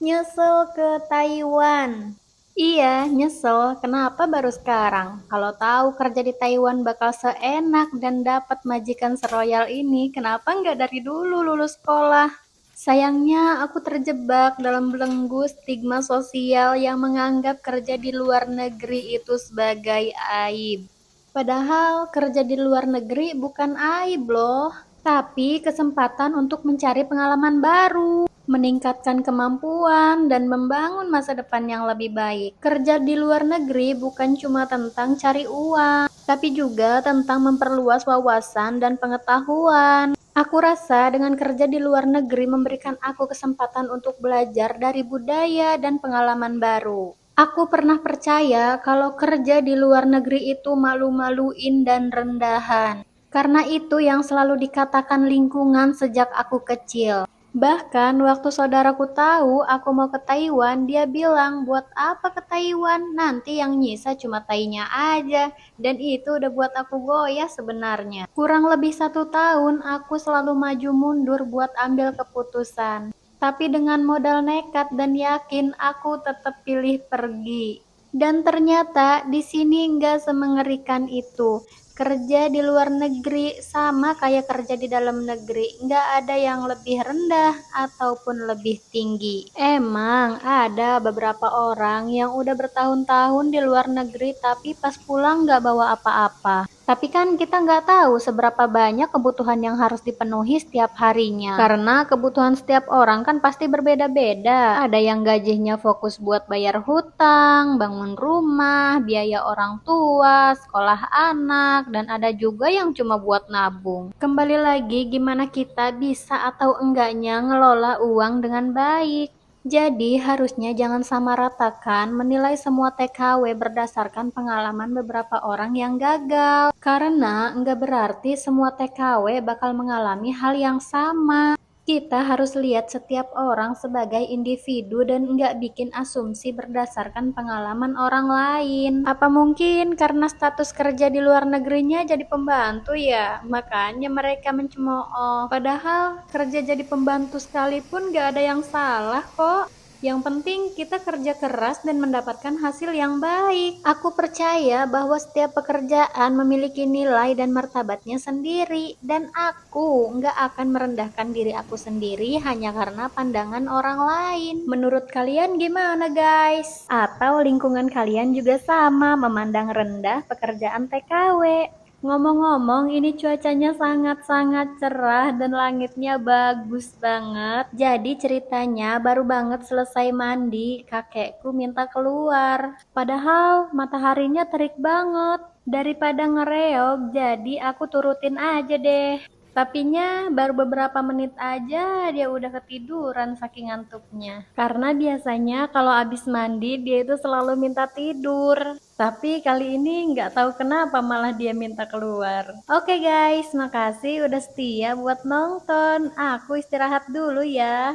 Nyesel ke Taiwan. Iya, nyesel. Kenapa baru sekarang? Kalau tahu kerja di Taiwan bakal seenak dan dapat majikan seroyal ini, kenapa nggak dari dulu lulus sekolah? Sayangnya aku terjebak dalam belenggu stigma sosial yang menganggap kerja di luar negeri itu sebagai aib. Padahal kerja di luar negeri bukan aib loh, tapi kesempatan untuk mencari pengalaman baru, meningkatkan kemampuan, dan membangun masa depan yang lebih baik. Kerja di luar negeri bukan cuma tentang cari uang, tapi juga tentang memperluas wawasan dan pengetahuan. Aku rasa dengan kerja di luar negeri memberikan aku kesempatan untuk belajar dari budaya dan pengalaman baru. Aku pernah percaya kalau kerja di luar negeri itu malu-maluin dan rendahan. Karena itu yang selalu dikatakan lingkungan sejak aku kecil. Bahkan waktu saudaraku tahu aku mau ke Taiwan, dia bilang, buat apa ke Taiwan? Nanti yang nyisa cuma tainya aja. Dan itu udah buat aku goyah sebenarnya. Kurang lebih 1 tahun aku selalu maju mundur buat ambil keputusan. Tapi dengan modal nekat dan yakin aku tetap pilih pergi. Dan ternyata di sini nggak semengerikan itu. Kerja di luar negeri sama kayak kerja di dalam negeri, nggak ada yang lebih rendah ataupun lebih tinggi. Emang ada beberapa orang yang udah bertahun-tahun di luar negeri tapi pas pulang nggak bawa apa-apa. Tapi kan kita nggak tahu seberapa banyak kebutuhan yang harus dipenuhi setiap harinya. Karena kebutuhan setiap orang kan pasti berbeda-beda. Ada yang gajinya fokus buat bayar hutang, bangun rumah, biaya orang tua, sekolah anak, dan ada juga yang cuma buat nabung. Kembali lagi gimana kita bisa atau enggaknya ngelola uang dengan baik. Jadi harusnya jangan samaratakan menilai semua TKW berdasarkan pengalaman beberapa orang yang gagal. Karena nggak berarti semua TKW bakal mengalami hal yang sama. Kita harus lihat setiap orang sebagai individu dan nggak bikin asumsi berdasarkan pengalaman orang lain. Apa mungkin karena status kerja di luar negerinya jadi pembantu ya? Makanya mereka mencemooh. Padahal kerja jadi pembantu sekalipun nggak ada yang salah kok. Yang penting kita kerja keras dan mendapatkan hasil yang baik. Aku percaya bahwa setiap pekerjaan memiliki nilai dan martabatnya sendiri. Dan aku nggak akan merendahkan diri aku sendiri hanya karena pandangan orang lain. Menurut kalian gimana guys? Atau lingkungan kalian juga sama memandang rendah pekerjaan TKW? Ngomong-ngomong, ini cuacanya sangat-sangat cerah dan langitnya bagus banget. Jadi ceritanya baru banget selesai mandi, kakekku minta keluar. Padahal mataharinya terik banget. Daripada ngereog, jadi aku turutin aja deh. Tapinya baru beberapa menit aja dia udah ketiduran saking ngantuknya. Karena biasanya kalau abis mandi dia itu selalu minta tidur. Tapi kali ini nggak tahu kenapa malah dia minta keluar. Oke guys, makasih udah setia buat nonton. Aku istirahat dulu ya.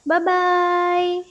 Bye-bye.